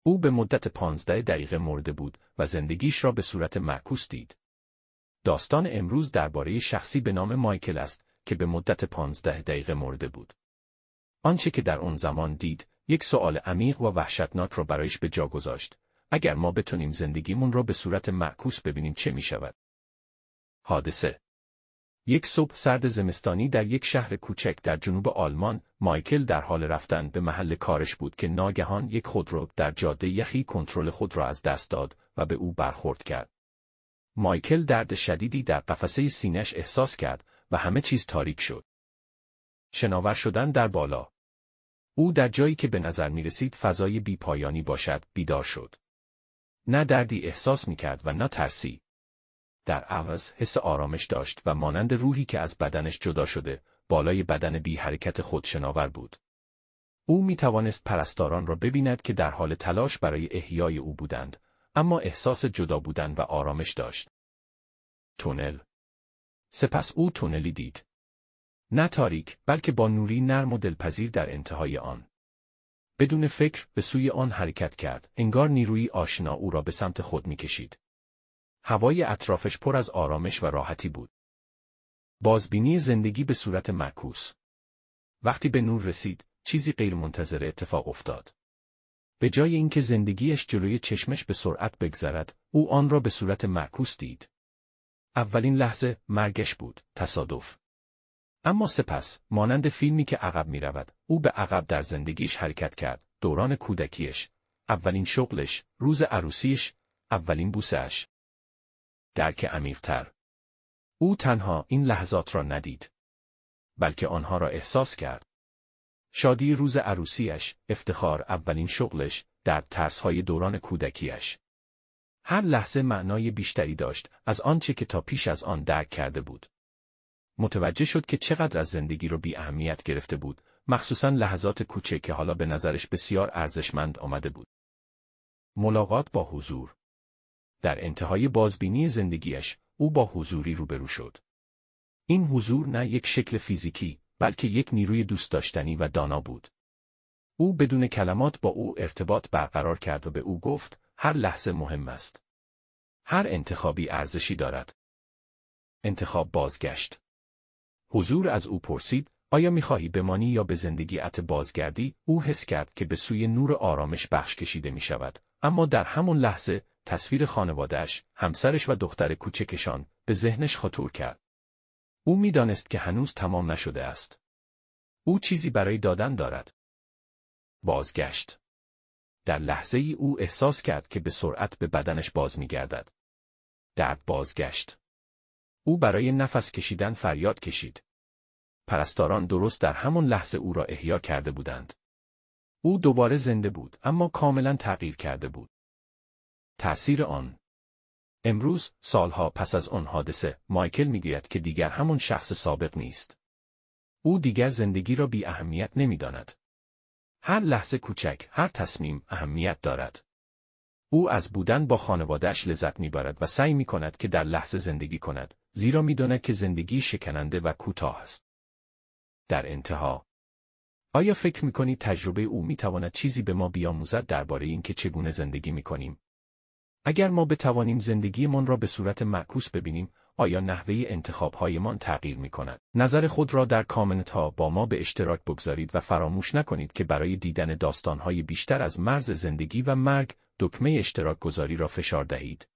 او به مدت 15 دقیقه مرده بود و زندگیش را به صورت معکوس دید. داستان امروز درباره شخصی به نام مایکل است که به مدت 15 دقیقه مرده بود. آنچه که در آن زمان دید، یک سوال عمیق و وحشتناک را برایش به جا گذاشت. اگر ما بتونیم زندگیمون را به صورت معکوس ببینیم چه می شود؟ حادثه. یک صبح سرد زمستانی در یک شهر کوچک در جنوب آلمان، مایکل در حال رفتن به محل کارش بود که ناگهان یک خودرو در جاده یخی کنترل خود را از دست داد و به او برخورد کرد. مایکل درد شدیدی در قفسه سینه‌اش احساس کرد و همه چیز تاریک شد. شناور شدن در بالا. او در جایی که به نظر می رسید فضای بی پایانی باشد بیدار شد. نه دردی احساس می کرد و نه ترسی. در عوض حس آرامش داشت و مانند روحی که از بدنش جدا شده، بالای بدن بی حرکت خود شناور بود. او می توانست پرستاران را ببیند که در حال تلاش برای احیای او بودند، اما احساس جدا بودن و آرامش داشت. تونل. سپس او تونلی دید. نه تاریک، بلکه با نوری نرم و دلپذیر در انتهای آن. بدون فکر به سوی آن حرکت کرد، انگار نیروی آشنا او را به سمت خود می کشید. هوای اطرافش پر از آرامش و راحتی بود. بازبینی زندگی به صورت معکوس. وقتی به نور رسید، چیزی غیرمنتظره اتفاق افتاد. به جای اینکه زندگیش جلوی چشمش به سرعت بگذرد، او آن را به صورت معکوس دید. اولین لحظه مرگش بود، تصادف. اما سپس، مانند فیلمی که عقب می رود، او به عقب در زندگیش حرکت کرد، دوران کودکیش، اولین شغلش، روز عروسیش، اولین بوسه‌اش. درک عمیق‌تر. او تنها این لحظات را ندید، بلکه آنها را احساس کرد. شادی روز عروسیش، افتخار اولین شغلش، در ترس‌های دوران کودکیش. هر لحظه معنای بیشتری داشت از آنچه که تا پیش از آن درک کرده بود. متوجه شد که چقدر از زندگی رو بی اهمیت گرفته بود، مخصوصاً لحظات کوچک که حالا به نظرش بسیار ارزشمند آمده بود. ملاقات با حضور. در انتهای بازبینی زندگیش، او با حضوری روبرو شد. این حضور نه یک شکل فیزیکی، بلکه یک نیروی دوست داشتنی و دانا بود. او بدون کلمات با او ارتباط برقرار کرد و به او گفت، هر لحظه مهم است. هر انتخابی ارزشی دارد. انتخاب بازگشت. حضور از او پرسید، آیا می‌خواهی بمانی یا به زندگیت بازگردی؟ او حس کرد که به سوی نور آرامش بخش کشیده می شود، اما در همون لحظه تصویر خانواده‌اش، همسرش و دختر کوچکشان به ذهنش خطور کرد. او می‌دانست که هنوز تمام نشده است. او چیزی برای دادن دارد. بازگشت. در لحظه‌ای او احساس کرد که به سرعت به بدنش باز می‌گردد. درد بازگشت. او برای نفس کشیدن فریاد کشید. پرستاران درست در همان لحظه او را احیا کرده بودند. او دوباره زنده بود، اما کاملا تغییر کرده بود. تأثیر آن. امروز، سالها پس از آن حادثه، مایکل میگوید که دیگر همون شخص سابق نیست. او دیگر زندگی را بی اهمیت نمیداند. هر لحظه کوچک، هر تصمیم اهمیت دارد. او از بودن با خانواده‌اش لذت میبرد و سعی میکند که در لحظه زندگی کند، زیرا میداند که زندگی شکننده و کوتاه است. در انتها، آیا فکر میکنید تجربه او میتواند چیزی به ما بیاموزد درباره اینکه چگونه زندگی میکنیم؟ اگر ما بتوانیم زندگیمان را به صورت معکوس ببینیم، آیا نحوه انتخاب‌هایمان تغییر می‌کند؟ نظر خود را در کامنت‌ها با ما به اشتراک بگذارید و فراموش نکنید که برای دیدن داستان‌های بیشتر از مرز زندگی و مرگ، دکمه اشتراک گذاری را فشار دهید.